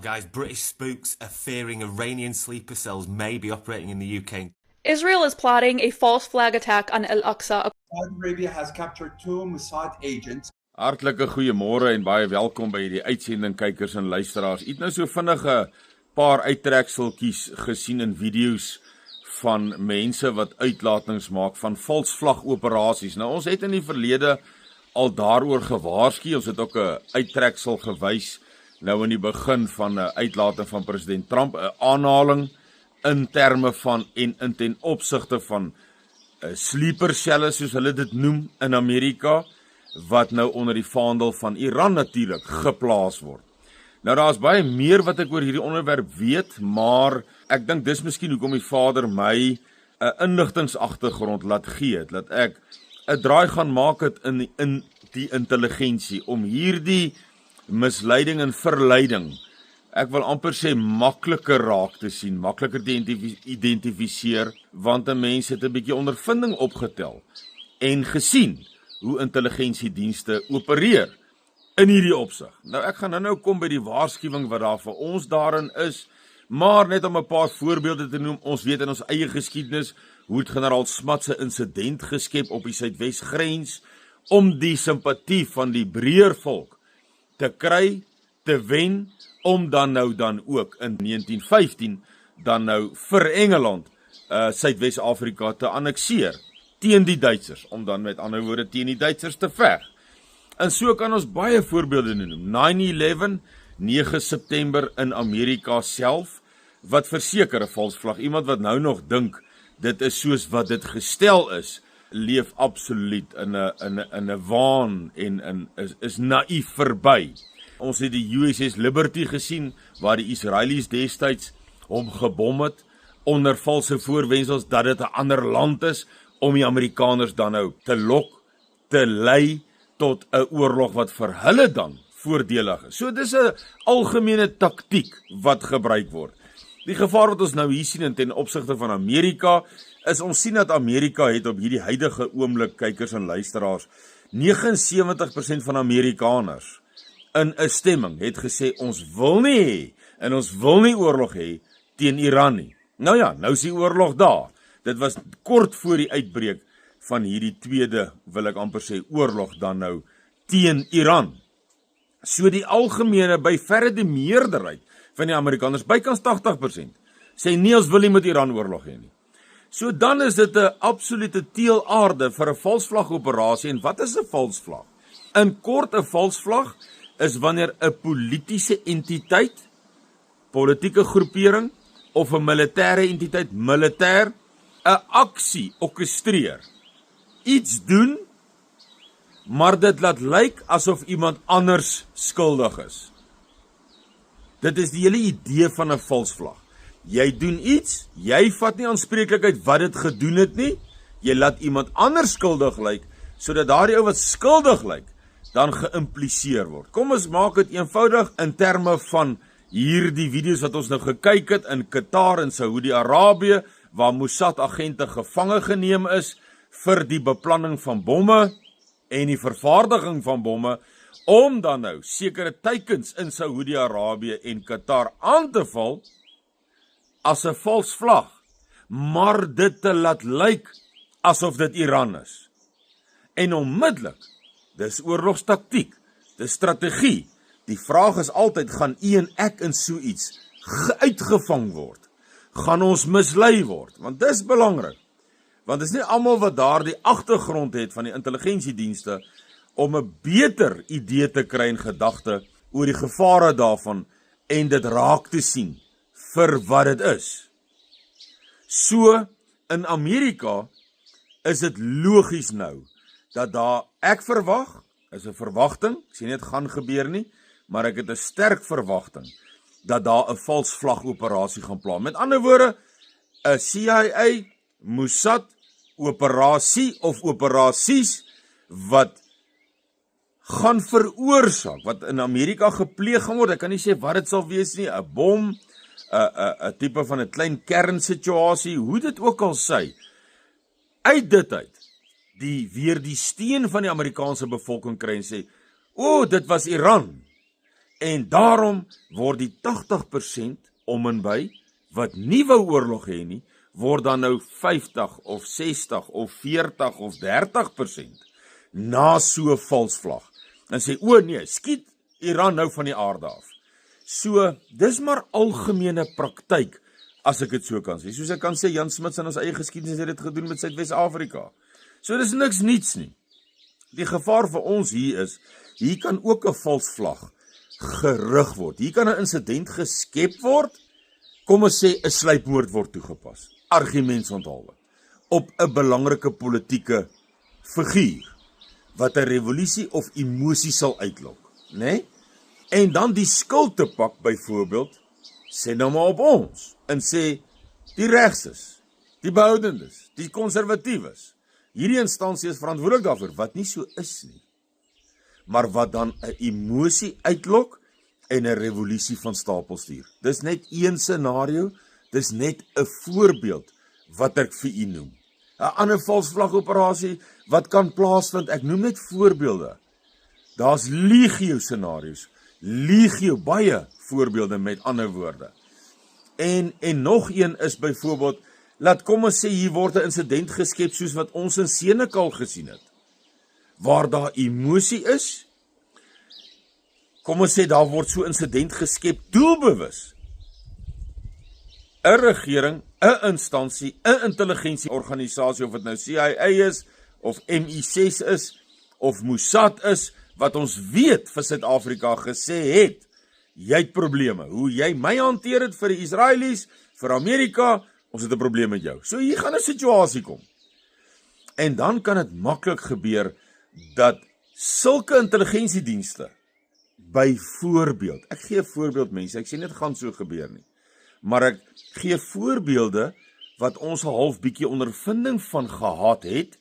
Guys, British spooks are fearing Iranian sleeper cells may be operating in the UK. Israel is plotting a false flag attack on Al-Aqsa. Saudi Arabia has captured 2 Mossad agents. Hartlike goeiemôre en baie welkom by hierdie uitsending kykers en luisteraars. Ek het nou so vinnige paar uittrekseltjies gesien in video's van mense wat uitlatings maak van vals vlag operasies. Nou ons het in die verlede al daaroor gewaarsku. Ons het ook 'n uittreksel gewys nou in die begin van 'n uitlating van president Trump, 'n aanhaling in terme van en in ten opsigte van sleeper celle soos hulle dit noem in Amerika, wat nou onder die vaandel van Iran natuurlik geplaas word. Nou daar's baie meer wat ek oor hierdie onderwerp weet, maar ek dink dis miskien hoekom die Vader my 'n inligtingsagtergrond laat gee, dat ek 'n draai gaan maak het in die intelligensie om hierdie misleiding en verleiding, ek wil amper sê makliker raak te sien, makliker te identifiseer, want 'n mens het 'n bietjie ondervinding opgetel en gesien hoe intelligensiedienste opereer in hierdie opsig. Nou ek gaan nou kom by die waarskuwing wat daar vir ons daarin is, maar net om 'n paar voorbeelde te noem, ons weet in ons eie geskiedenis hoe het generaal Smuts 'n insident geskep op die Suidwesgrens om die simpatie van die breër volk te kry, te wen, om dan ook in 1915 dan nou vir Engeland Suidwes-Afrika te annekseer teen die Duitsers, om dan met ander woorde teen die Duitsers te veg. En so kan ons baie voorbeelde noem. 9/11, 9 September in Amerika self, wat verseker 'n vals vlag. Iemand wat nou nog dink dit is soos wat dit gestel is, leef absoluut in 'n waan en is naïef verby. Ons het die USS Liberty gesien waar die Israelies destyds hom gebom het onder valse voorwendsels dat dit 'n ander land is, om die Amerikaners dan nou te lok, te lei tot 'n oorlog wat vir hulle dan voordelig is. So dis 'n algemene taktiek wat gebruik word. Die gevaar wat ons nou hier sien in ten opsigte van Amerika, is ons sien dat Amerika het op hierdie huidige oomblik, kykers en luisteraars, 79% van Amerikaners in 'n stemming het gesê ons wil nie hê en ons wil nie oorlog hê teen Iran nie. Nou ja, nou is die oorlog daar. Dit was kort voor die uitbreek van hierdie tweede, wil ek amper sê, oorlog dan nou teen Iran. So die algemene, by verre die meerderheid van die Amerikaners, bykans 80%, sê nie ons wil nie met Iran oorlog hê nie. So dan is dit 'n absolute teelaarde vir 'n valsvlag operasie. En wat is 'n valsvlag? In kort, 'n valsvlag is wanneer 'n politieke entiteit, politieke groepering of 'n militêre entiteit, militêr, 'n aksie orkestreer, iets doen, maar dit laat lyk asof iemand anders skuldig is. Dit is die hele idee van 'n valsvlag. Jy doen iets, jy vat nie aanspreeklikheid wat dit gedoen het nie, jy laat iemand anders skuldig lyk, sodat daardie ou wat skuldig lyk, dan geïmpliseer word. Kom ons maak dit eenvoudig in terme van hierdie video's wat ons nou gekyk het in Qatar en Saudi-Arabië, waar Mossad agente gevange geneem is vir die beplanning van bomme en die vervaardiging van bomme, om dan nou sekere teikens in Saudi-Arabië en Qatar aan te val as 'n vals vlag, maar dit te laat lyk asof dit Iran is. En onmiddellik, dis oorlogstaktiek, dis strategie. Die vraag is altyd, gaan u en ek in so iets uitgevang word? Gaan ons mislei word? Want dis belangrik. Want dis nie almal wat daar die agtergrond het van die intelligensiedienste om 'n beter idee te kry en gedagte oor die gevare daarvan en dit raak te sien vir wat dit is. So, in Amerika is dit logies nou, dat daar, ek verwag, is 'n verwagting, ek sê nie dit gaan gebeur nie, maar ek het 'n sterk verwagting, dat daar 'n vals vlag operasie gaan plaas. Met ander woorde, 'n CIA, Mossad, operasie of operasies, wat gaan veroorsaak, wat in Amerika gepleeg gaan word, ek kan nie sê wat dit sal wees nie, 'n bom, 'n tipe van 'n klein kernsituasie, hoe dit ook al sy, uit dit uit, weer die steun van die Amerikaanse bevolking kry en sê, o, dit was Iran, En daarom word die 80% om en by, wat nie wou oorlog hê nie, word dan nou 50 of 60 of 40 of 30% na so 'n vals vlag. En sê, o nee, skiet Iran nou van die aarde af. So, dis maar algemene praktyk, as ek dit so kan sê. Soos ek kan sê, Jan Smuts in ons eie geskiedenis het dit gedoen met Suidwes-Afrika. So, dis niks niets nie. Die gevaar vir ons hier is, hier kan ook 'n vals vlag gerig word. Hier kan 'n insident geskep word, kom ons sê 'n sluipmoord word toegepas, argumentsonthaalwe, op 'n belangrike politieke figuur, wat 'n revolusie of emosie sal uitlok, né? En dan die skuld te pak, byvoorbeeld, sê nou maar op ons, en sê, die regses, die behoudendes, die konservatiewes, hierdie instansie is verantwoordelik daarvoor, wat nie so is nie, maar wat dan 'n emosie uitlok en 'n revolusie van stapel stuur. Dis net een scenario, dis net 'n voorbeeld wat ek vir u noem. 'n Ander valsvlagoperasie wat kan plaasvind, ek noem net voorbeelde. Daar's legio scenario's, legio baie voorbeelde met ander woorde. En nog een is byvoorbeeld, laat kom ons sê hier word 'n insident geskep soos wat ons in Senekal gesien het, waar daar emosie is. Kom ons sê daar word so 'n insident geskep doelbewus. 'n Regering, 'n instansie, 'n intelligensieorganisasie, of dit nou CIA is, of MI6 is, of Mossad is, wat ons weet vir Suid-Afrika gesê het, jy het probleme. Hoe jy my hanteer het vir die Israelies, vir Amerika, ons het 'n probleem met jou. So hier gaan 'n situasie kom. En dan kan dit maklik gebeur dat sulke intelligensiedienste, byvoorbeeld, ek gee 'n voorbeeld mense, ek sê nie dit gaan so gebeur nie, maar ek gee voorbeelde wat ons 'n half bietjie ondervinding van gehad het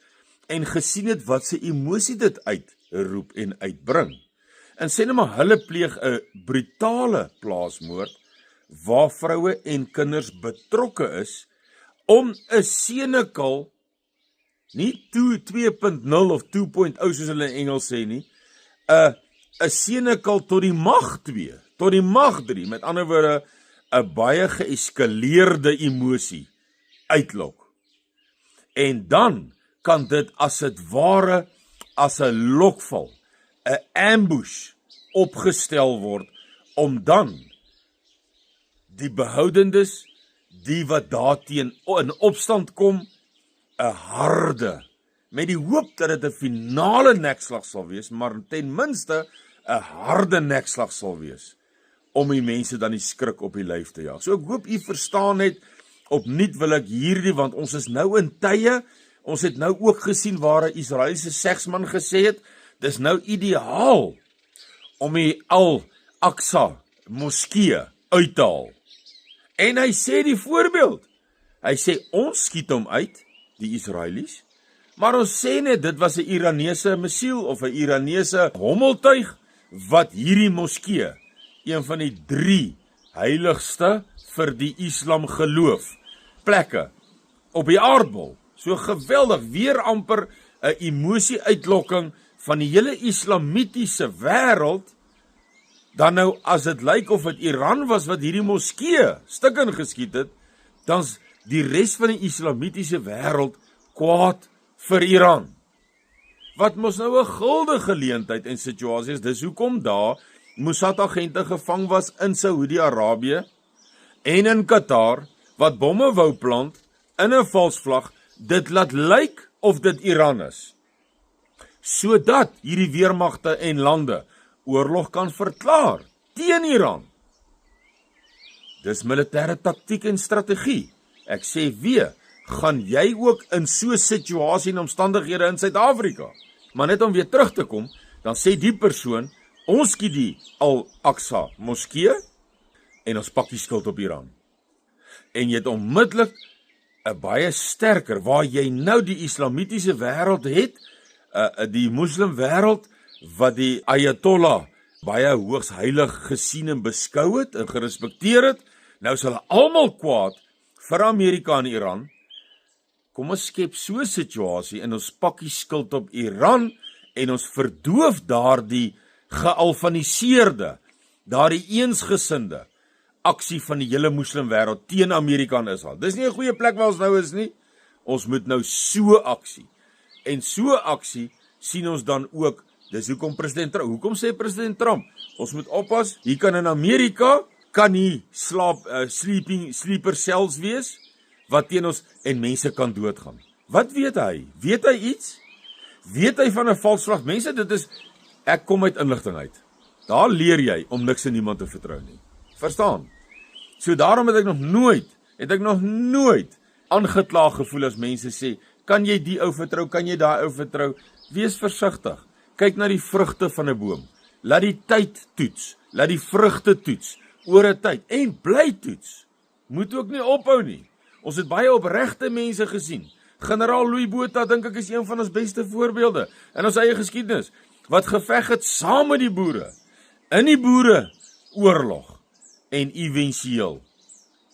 en gesien het wat se emosie dit uitroep en uitbring. En sê net maar hulle pleeg 'n brutale plaasmoord waar vroue en kinders betrokke is om 'n Senekal, nie 2.0 of 2.0 soos hulle in Engels sê nie, 'n Senekal tot die mag 2, tot die mag 3, met ander woorde 'n baie geeskaleerde emosie uitlok. En dan kan dit as dit ware as 'n lokval, 'n ambush opgestel word om dan die behoudendes, die wat daarteen in opstand kom, 'n harde, met die hoop dat dit 'n finale nekslag sal wees, maar ten minste 'n harde nekslag sal wees, om die mense dan die skrik op die lyf te jaag. So ek hoop u verstaan net, opnuut wil ek hierdie, want ons is nou in tye, ons het nou ook gesien waar 'n Israeliese segsman gesê het, dis nou ideaal om die Al-Aqsa moskee uit te haal. En hy sê die voorbeeld, hy sê ons skiet hom uit, die Israelies, maar ons sê net dit was 'n Iranese missiel of 'n Iranese hommeltuig wat hierdie moskee, een van die 3 heiligste vir die Islam geloof plekke op die aardbol, so geweldig, weer amper 'n emosie uitlokking van die hele islamitiese wêreld, dan nou as dit lyk of dit Iran was wat hierdie moskee stukken geskiet het, dan's die res van die islamitiese wêreld kwaad vir Iran. Wat mos nou 'n guldige geleentheid en situasie is, dis hoekom daar Mossad-agente gevang was in Saudi-Arabië en in Qatar, wat bomme wou plant in 'n vals vlag, dit laat lyk of dit Iran is, sodat hierdie weermagte en lande oorlog kan verklaar teen Iran. Dis militêre taktiek en strategie. Ek sê weer, gaan jy ook in so 'n situasie en omstandighede in Suid-Afrika? Maar net om weer terug te kom, dan sê die persoon, ons skiet die Al-Aqsa moskee en ons pak die skuld op Iran. En jy het onmiddellik 'n baie sterker, waar jy nou die islamitiese wêreld het, die moslim wêreld, wat die Ayatollah baie hoogs heilig gesien en beskou het en gerespekteer het, nou is hulle almal kwaad vir Amerika en Iran. Kom ons skep so 'n situasie en ons pak die skuld op Iran en ons verdoof daardie gealfaniseerde, daardie eensgesinde aksie van die hele moslimwêreld teen Amerika en Israel. Dis nie 'n goeie plek waar ons nou is nie. Ons moet nou so aksie. En so aksie sien ons dan ook, dis hoekom hoekom sê president Trump, ons moet oppas, hier kan in Amerika, kan nie sleeper cells wees, wat teen ons, en mense kan doodgaan. Wat weet hy? Weet hy iets? Weet hy van 'n vals vlag? Mense, dit is, ek kom uit inligting uit. Daar leer jy om niks en niemand te vertrou nie. Verstaan? So daarom het ek nog nooit aangekla gevoel as mense sê, kan jy die ou vertrou, kan jy daai ou vertrou? Wees versigtig. Kyk na die vrugte van 'n boom. Laat die tyd toets. Laat die vrugte toets oor 'n tyd en bly toets. Moet ook nie ophou nie. Ons het baie opregte mense gesien. Generaal Louis Botha dink ek is een van ons beste voorbeelde in ons eie geskiedenis wat geveg het saam met die boere in die boereoorlog en éventueel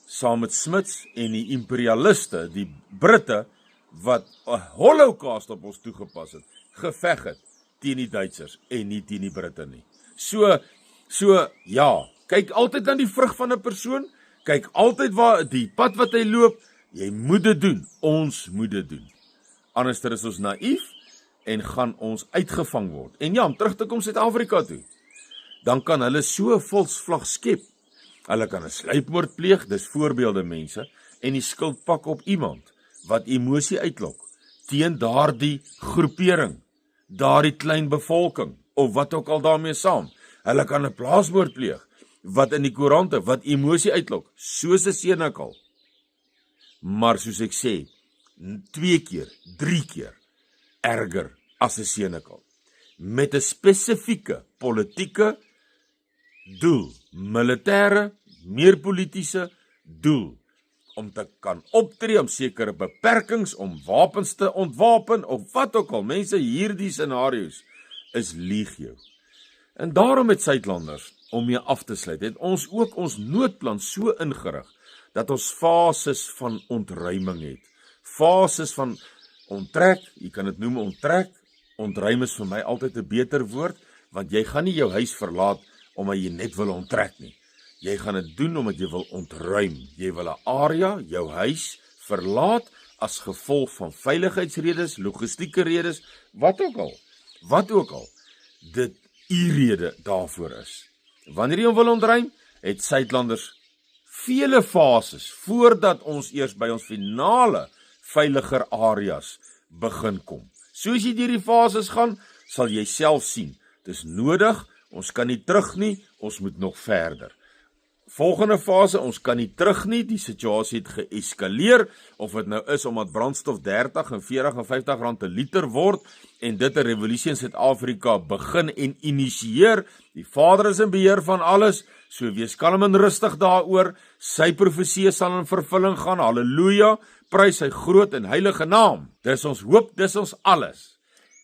saam met Smits en die imperialiste, die Britte wat 'n holocaust op ons toegepas het, geveg het teen die Duitsers en nie teen die Britte nie. So ja, kyk altyd aan die vrug van 'n persoon, kyk altyd waar die pad wat hy loop, jy moet dit doen, ons moet dit doen. Anders is ons naïef en gaan ons uitgevang word. En ja, om terug te kom Suid-Afrika toe, dan kan hulle so 'n vals vlag skep. Hulle kan 'n sluipmoord pleeg, dis voorbeelde mense, en die skuld pak op iemand wat emosie uitlok teen daardie groepering, daardie klein bevolking, of wat ook al daarmee saam. Hulle kan 'n plaasmoord pleeg, wat in die koerante, wat emosie uitlok, soos 'n senekal. Maar soos ek sê, 2 keer, 3 keer, erger as 'n senekal. Met 'n spesifieke politieke doel, militêre, meer politiese doel, om te kan optree om sekere beperkings, om wapens te ontwapen, of wat ook al. Mense, hierdie scenario's is legio. En daarom het Suidlanders, om mee af te sluit, het ons ook ons noodplan so ingerig, dat ons fases van ontruiming het. Fases van onttrek, jy kan dit noem onttrek, ontruim is vir my altyd 'n beter woord, want jy gaan nie jou huis verlaat, omdat jy net wil onttrek nie. Jy gaan dit doen omdat jy wil ontruim. Jy wil 'n area, jou huis, verlaat as gevolg van veiligheidsredes, logistieke redes, wat ook al, dit u rede daarvoor is. Wanneer jy hom wil ontruim, het Suidlanders vele fases, voordat ons eers by ons finale veiliger areas begin kom. Soos jy deur die fases gaan, sal jy self sien, dis nodig, ons kan nie terug nie, ons moet nog verder. Volgende fase, ons kan nie terug nie, die situasie het geeskaleer, of dit nou is omdat brandstof 30 en 40 en 50 rand per liter word, en dit 'n revolusie in Suid-Afrika begin en initieer. Die Vader is in beheer van alles, so wees kalm en rustig daaroor, sy profesie sal in vervulling gaan, halleluja, prys sy groot en heilige naam. Dis ons hoop, dis ons alles.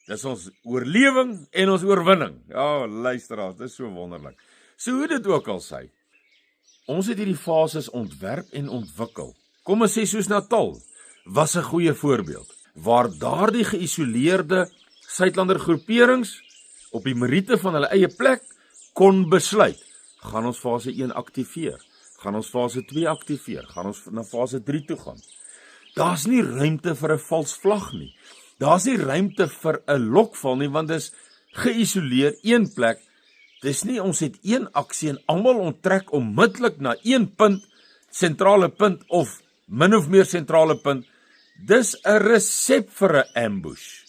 Dis ons oorlewing en ons oorwinning. Ja, luisteraars, dis so wonderlik. So hoe dit ook al sy, ons het hierdie fases ontwerp en ontwikkel. Kom ons sê soos Natal, was 'n goeie voorbeeld, waar daardie geïsoleerde Suidlander groeperings op die meriete van hulle eie plek kon besluit, gaan ons fase 1 aktiveer, gaan ons fase 2 aktiveer, gaan ons na fase 3 toe gaan. Daar's nie ruimte vir 'n vals vlag nie. Daar's nie ruimte vir 'n lokval nie, want dis geïsoleer, een plek. Dis nie, ons het een aksie en almal onttrek onmiddellik na een punt, sentrale punt of min of meer sentrale punt. Dis 'n resep vir 'n ambush.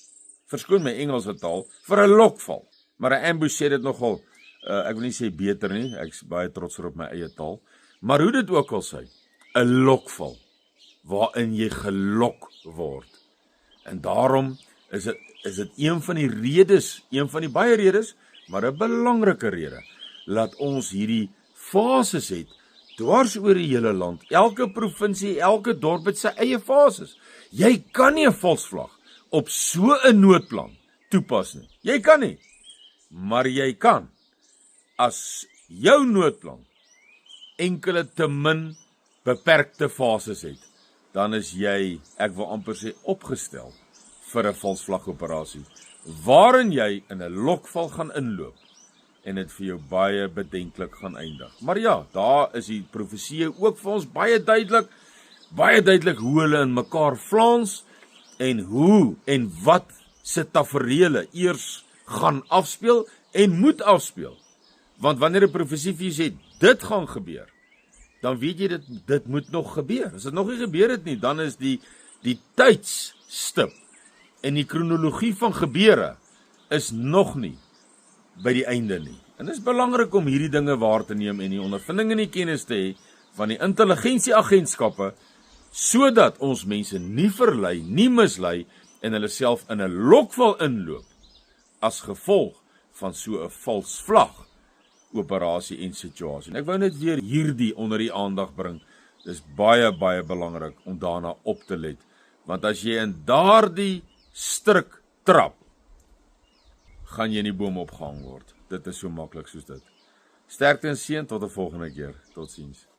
Verskoon my Engelse taal, vir 'n lokval. Maar 'n ambush sê dit nogal, ek wil nie sê beter nie, ek is baie trots op my eie taal. Maar hoe dit ook al sê, 'n lokval waarin jy gelok word. En daarom is dit een van die redes, een van die baie redes, maar 'n belangrike rede, laat ons hierdie fases het, dwars oor die hele land, elke provinsie, elke dorp het sy eie fases. Jy kan nie 'n vals vlag op so 'n noodplan toepas nie. Jy kan nie, maar jy kan, as jou noodplan enkele te min beperkte fases het, dan is jy, ek wil amper sê, opgestel vir 'n vals vlag operasie, waarin jy in 'n lokval gaan inloop, en dit vir jou baie bedenklik gaan eindig. Maar ja, daar is die profeseë ook vir ons baie duidelik hoe hulle in mekaar flans en hoe en wat se taferele eers gaan afspeel en moet afspeel. Want wanneer 'n profesie vir jou sê dit gaan gebeur, dan weet jy dit moet nog gebeur. As dit nog nie gebeur het nie, dan is die tydsstip en die kronologie van gebeure is nog nie by die einde nie. En dit is belangrik om hierdie dinge waar te neem en die ondervinding en die kennis te hê van die intelligensieagentskappe, sodat ons mense nie verlei, nie mislei en hulle self in 'n lokval inloop as gevolg van so 'n vals vlag operasie en situasie. En ek wou net weer hierdie onder die aandag bring. Dis baie belangrik om daarna op te let, want as jy in daardie struik trap, gaan jy in die boom opgehang word. Dit is so maklik soos dit. Sterkte en seën tot 'n volgende keer. Totsiens.